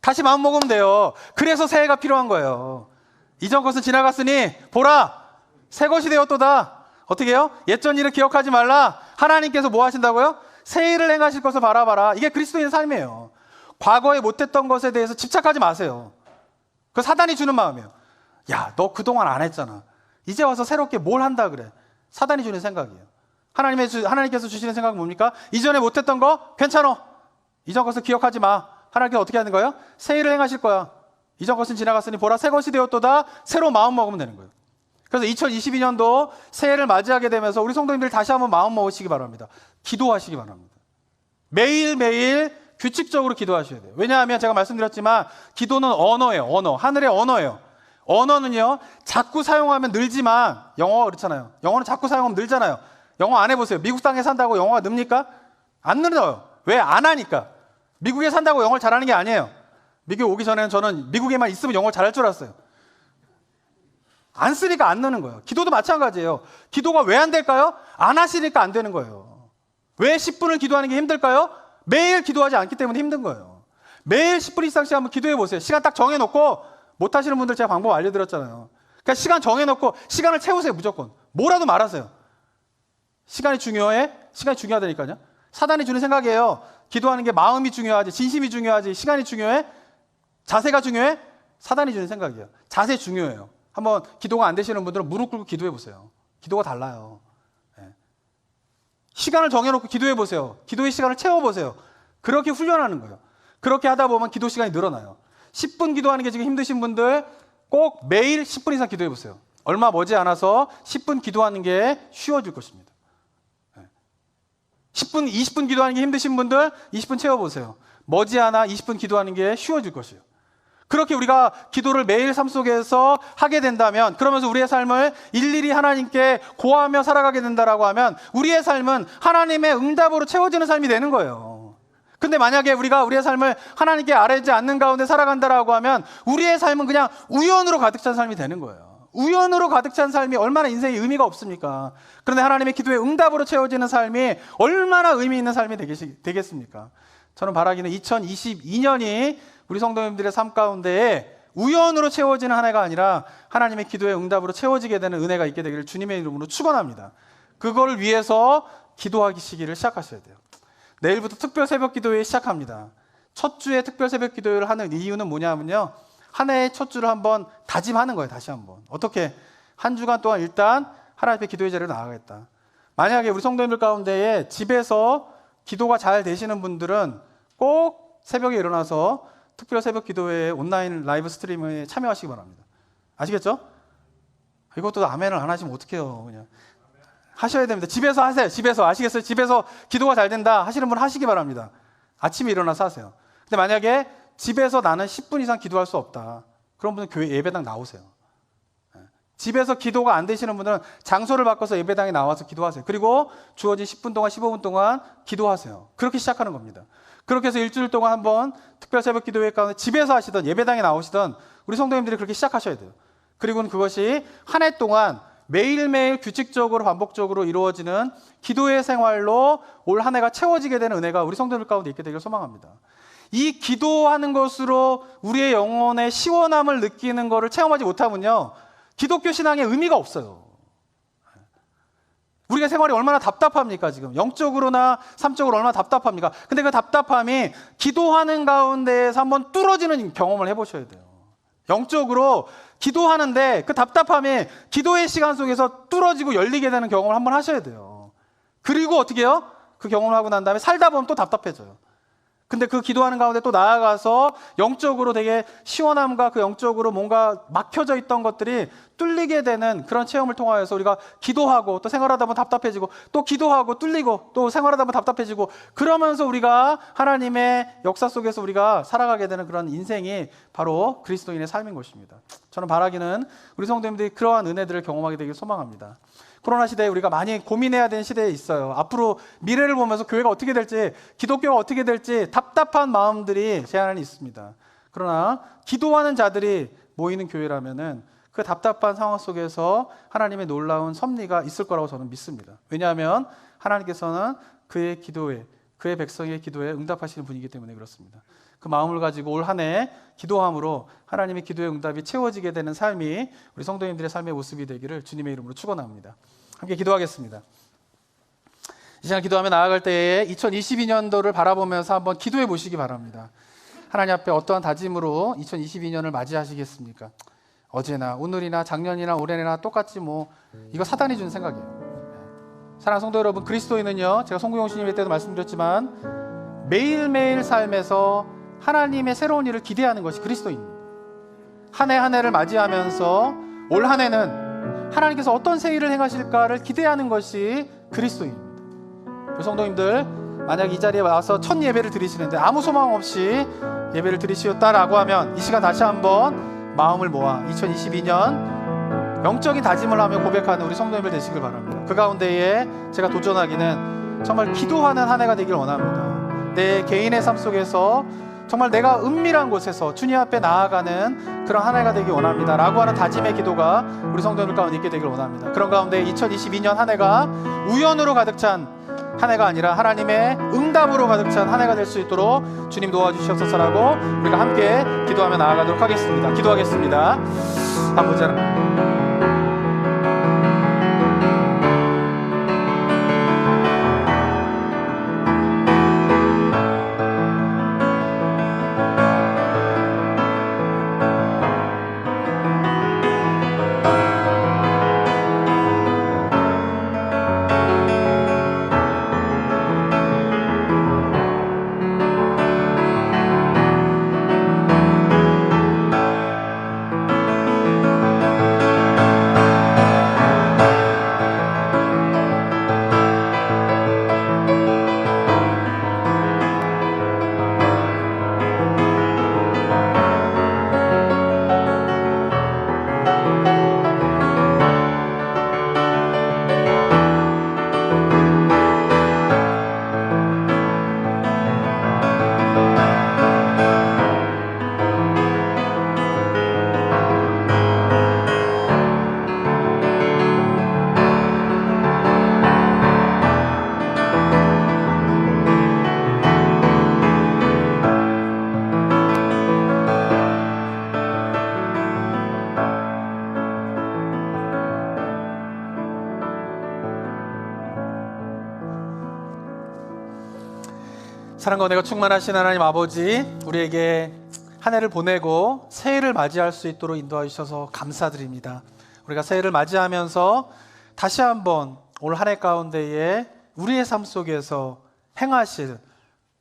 다시 마음 먹으면 돼요. 그래서 새해가 필요한 거예요. 이전 것은 지나갔으니 보라, 새 것이 되었도다. 어떻게 해요? 옛전 일을 기억하지 말라. 하나님께서 뭐 하신다고요? 새 일을 행하실 것을 바라봐라. 이게 그리스도인의 삶이에요. 과거에 못했던 것에 대해서 집착하지 마세요. 그 사단이 주는 마음이에요. 야, 너 그동안 안 했잖아. 이제 와서 새롭게 뭘 한다 그래. 사단이 주는 생각이에요. 하나님께서 주시는 생각은 뭡니까? 이전에 못했던 거 괜찮아. 이전 것을 기억하지 마. 하나님께서 어떻게 하는 거예요? 새 일을 행하실 거야. 이전 것은 지나갔으니 보라, 새 것이 되었도다. 새로 마음 먹으면 되는 거예요. 그래서 2022년도 새해를 맞이하게 되면서 우리 성도님들 다시 한번 마음 먹으시기 바랍니다. 기도하시기 바랍니다. 매일매일 규칙적으로 기도하셔야 돼요. 왜냐하면 제가 말씀드렸지만 기도는 언어예요. 언어. 하늘의 언어예요. 언어는요, 자꾸 사용하면 늘지만, 영어가 그렇잖아요. 영어는 자꾸 사용하면 늘잖아요. 영어 안 해보세요. 미국 땅에 산다고 영어가 늡니까? 안 늘어요. 왜? 안 하니까. 미국에 산다고 영어를 잘하는 게 아니에요. 미국 오기 전에는 저는 미국에만 있으면 영어를 잘할 줄 알았어요. 안 쓰니까 안 느는 거예요. 기도도 마찬가지예요. 기도가 왜 안 될까요? 안 하시니까 안 되는 거예요. 왜 10분을 기도하는 게 힘들까요? 매일 기도하지 않기 때문에 힘든 거예요. 매일 10분 이상씩 한번 기도해 보세요. 시간 딱 정해놓고, 못 하시는 분들 제가 방법 알려드렸잖아요. 그러니까 시간 정해놓고 시간을 채우세요. 무조건. 뭐라도 말하세요. 시간이 중요해? 시간이 중요하다니까요. 사단이 주는 생각이에요. 기도하는 게 마음이 중요하지, 진심이 중요하지, 시간이 중요해? 자세가 중요해? 사단이 주는 생각이에요. 자세 중요해요. 한번 기도가 안 되시는 분들은 무릎 꿇고 기도해 보세요. 기도가 달라요. 시간을 정해놓고 기도해 보세요. 기도의 시간을 채워보세요. 그렇게 훈련하는 거예요. 그렇게 하다 보면 기도 시간이 늘어나요. 10분 기도하는 게 지금 힘드신 분들 꼭 매일 10분 이상 기도해 보세요. 얼마 머지않아서 10분 기도하는 게 쉬워질 것입니다. 10분, 20분 기도하는 게 힘드신 분들 20분 채워보세요. 머지않아 20분 기도하는 게 쉬워질 것이에요. 그렇게 우리가 기도를 매일 삶 속에서 하게 된다면, 그러면서 우리의 삶을 일일이 하나님께 고하며 살아가게 된다라고 하면 우리의 삶은 하나님의 응답으로 채워지는 삶이 되는 거예요. 근데 만약에 우리가 우리의 삶을 하나님께 아뢰지 않는 가운데 살아간다라고 하면 우리의 삶은 그냥 우연으로 가득 찬 삶이 되는 거예요. 우연으로 가득 찬 삶이 얼마나 인생에 의미가 없습니까? 그런데 하나님의 기도의 응답으로 채워지는 삶이 얼마나 의미 있는 삶이 되겠습니까? 저는 바라기는 2022년이 우리 성도님들의 삶 가운데에 우연으로 채워지는 한 해가 아니라 하나님의 기도의 응답으로 채워지게 되는 은혜가 있게 되기를 주님의 이름으로 축원합니다. 그걸 위해서 기도하기 시기를 시작하셔야 돼요. 내일부터 특별 새벽 기도회 시작합니다. 첫 주에 특별 새벽 기도회를 하는 이유는 뭐냐면요, 한 해의 첫 주를 한번 다짐하는 거예요. 다시 한번 어떻게 한 주간 동안 일단 하나님 앞에 기도의 자리로 나아가겠다. 만약에 우리 성도님들 가운데에 집에서 기도가 잘 되시는 분들은 꼭 새벽에 일어나서 특별 새벽 기도회 온라인 라이브 스트리밍에 참여하시기 바랍니다. 아시겠죠? 이것도 아멘을 안 하시면 어떡해요. 그냥 하셔야 됩니다. 집에서 하세요. 집에서. 아시겠어요? 집에서 기도가 잘 된다 하시는 분 하시기 바랍니다. 아침에 일어나서 하세요. 근데 만약에 집에서 나는 10분 이상 기도할 수 없다. 그런 분은 교회 예배당 나오세요. 집에서 기도가 안 되시는 분들은 장소를 바꿔서 예배당에 나와서 기도하세요. 그리고 주어진 10분 동안 15분 동안 기도하세요. 그렇게 시작하는 겁니다. 그렇게 해서 일주일 동안 한번 특별 새벽 기도회 가운데 집에서 하시던 예배당에 나오시던 우리 성도님들이 그렇게 시작하셔야 돼요. 그리고는 그것이 한 해 동안 매일매일 규칙적으로 반복적으로 이루어지는 기도의 생활로 올 한 해가 채워지게 되는 은혜가 우리 성도들 가운데 있게 되길 소망합니다. 이 기도하는 것으로 우리의 영혼의 시원함을 느끼는 것을 체험하지 못하면요, 기독교 신앙의 의미가 없어요. 우리가 생활이 얼마나 답답합니까? 지금 영적으로나 삶적으로 얼마나 답답합니까? 근데 그 답답함이 기도하는 가운데에서 한번 뚫어지는 경험을 해보셔야 돼요. 영적으로 기도하는데 그 답답함이 기도의 시간 속에서 뚫어지고 열리게 되는 경험을 한번 하셔야 돼요. 그리고 어떻게 해요? 그 경험을 하고 난 다음에 살다 보면 또 답답해져요. 근데 그 기도하는 가운데 또 나아가서 영적으로 되게 시원함과 그 영적으로 뭔가 막혀져 있던 것들이 뚫리게 되는 그런 체험을 통하여서 우리가 기도하고 또 생활하다 보면 답답해지고 또 기도하고 뚫리고 또 생활하다 보면 답답해지고 그러면서 우리가 하나님의 역사 속에서 우리가 살아가게 되는 그런 인생이 바로 그리스도인의 삶인 것입니다. 저는 바라기는 우리 성도님들이 그러한 은혜들을 경험하게 되길 소망합니다. 코로나 시대에 우리가 많이 고민해야 되는 시대에 있어요. 앞으로 미래를 보면서 교회가 어떻게 될지, 기독교가 어떻게 될지 답답한 마음들이 제 안에 있습니다. 그러나 기도하는 자들이 모이는 교회라면은 그 답답한 상황 속에서 하나님의 놀라운 섭리가 있을 거라고 저는 믿습니다. 왜냐하면 하나님께서는 그의 기도에, 그의 백성의 기도에 응답하시는 분이기 때문에 그렇습니다. 그 마음을 가지고 올 한 해 기도함으로 하나님의 기도의 응답이 채워지게 되는 삶이 우리 성도님들의 삶의 모습이 되기를 주님의 이름으로 축원합니다. 함께 기도하겠습니다. 이 시간 기도하며 나아갈 때에 2022년도를 바라보면서 한번 기도해 보시기 바랍니다. 하나님 앞에 어떠한 다짐으로 2022년을 맞이하시겠습니까? 어제나 오늘이나 작년이나 올해나 똑같이 이거 사단이 준 생각이에요. 사랑하는 성도 여러분, 그리스도인은요, 제가 송구영신님 때도 말씀드렸지만 매일매일 삶에서 하나님의 새로운 일을 기대하는 것이 그리스도인입니다. 한 해 한 해를 맞이하면서 올 한 해는 하나님께서 어떤 새 일을 행하실까를 기대하는 것이 그리스도인입니다. 그 성도님들, 만약 이 자리에 와서 첫 예배를 드리시는데 아무 소망 없이 예배를 드리시었다라고 하면 이 시간 다시 한번 마음을 모아 2022년 영적인 다짐을 하며 고백하는 우리 성도님들 되시길 바랍니다. 그 가운데에 제가 도전하기는 정말 기도하는 한 해가 되길 원합니다. 내 개인의 삶 속에서 정말 내가 은밀한 곳에서 주님 앞에 나아가는 그런 한 해가 되길 원합니다 라고 하는 다짐의 기도가 우리 성도들 가운데 있게 되길 원합니다. 그런 가운데 2022년 한 해가 우연으로 가득 찬 한 해가 아니라 하나님의 응답으로 가득 찬 한 해가 될 수 있도록 주님 도와주시옵소서라고 우리가 함께 기도하며 나아가도록 하겠습니다. 기도하겠습니다. 아버지 하나님, 사랑과 은혜가 충만하신 하나님 아버지, 우리에게 한 해를 보내고 새해를 맞이할 수 있도록 인도해 주셔서 감사드립니다. 우리가 새해를 맞이하면서 다시 한번 올 한 해 가운데에 우리의 삶 속에서 행하실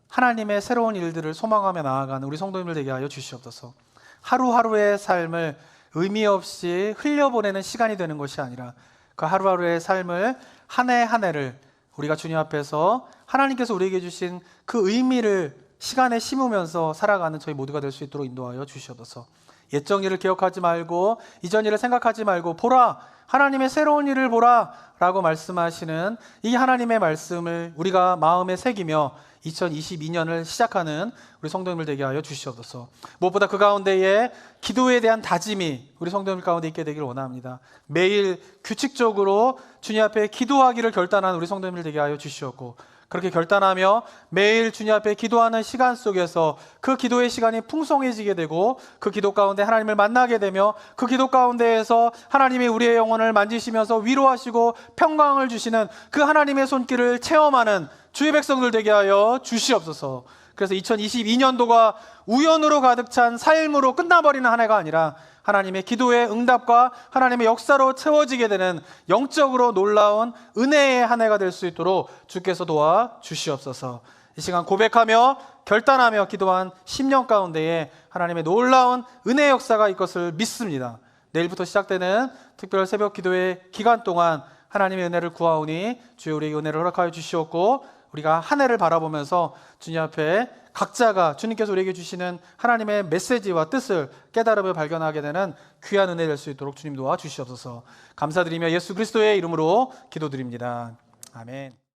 하나님의 새로운 일들을 소망하며 나아가는 우리 성도님들 되게 하여 주시옵소서. 하루하루의 삶을 의미 없이 흘려보내는 시간이 되는 것이 아니라 그 하루하루의 삶을 한 해 한 해를 우리가 주님 앞에서 하나님께서 우리에게 주신 그 의미를 시간에 심으면서 살아가는 저희 모두가 될 수 있도록 인도하여 주시옵소서. 옛적 일을 기억하지 말고 이전 일을 생각하지 말고 보라, 하나님의 새로운 일을 보라 라고 말씀하시는 이 하나님의 말씀을 우리가 마음에 새기며 2022년을 시작하는 우리 성도님들 되게 하여 주시옵소서. 무엇보다 그 가운데에 기도에 대한 다짐이 우리 성도님들 가운데 있게 되기를 원합니다. 매일 규칙적으로 주님 앞에 기도하기를 결단한 우리 성도님들 되게 하여 주시옵고, 그렇게 결단하며 매일 주님 앞에 기도하는 시간 속에서 그 기도의 시간이 풍성해지게 되고 그 기도 가운데 하나님을 만나게 되며 그 기도 가운데에서 하나님이 우리의 영혼을 만지시면서 위로하시고 평강을 주시는 그 하나님의 손길을 체험하는 주의 백성들 되게 하여 주시옵소서. 그래서 2022년도가 우연으로 가득 찬 삶으로 끝나버리는 한 해가 아니라 하나님의 기도의 응답과 하나님의 역사로 채워지게 되는 영적으로 놀라운 은혜의 한 해가 될 수 있도록 주께서 도와 주시옵소서. 이 시간 고백하며 결단하며 기도한 10년 가운데에 하나님의 놀라운 은혜의 역사가 있것을 믿습니다. 내일부터 시작되는 특별 새벽 기도의 기간 동안 하나님의 은혜를 구하오니 주여 우리에게 은혜를 허락하여 주시옵고, 우리가 한 해를 바라보면서 주님 앞에 각자가 주님께서 우리에게 주시는 하나님의 메시지와 뜻을 깨달음을 발견하게 되는 귀한 은혜 될 수 있도록 주님 도와 주시옵소서. 감사드리며 예수 그리스도의 이름으로 기도드립니다. 아멘.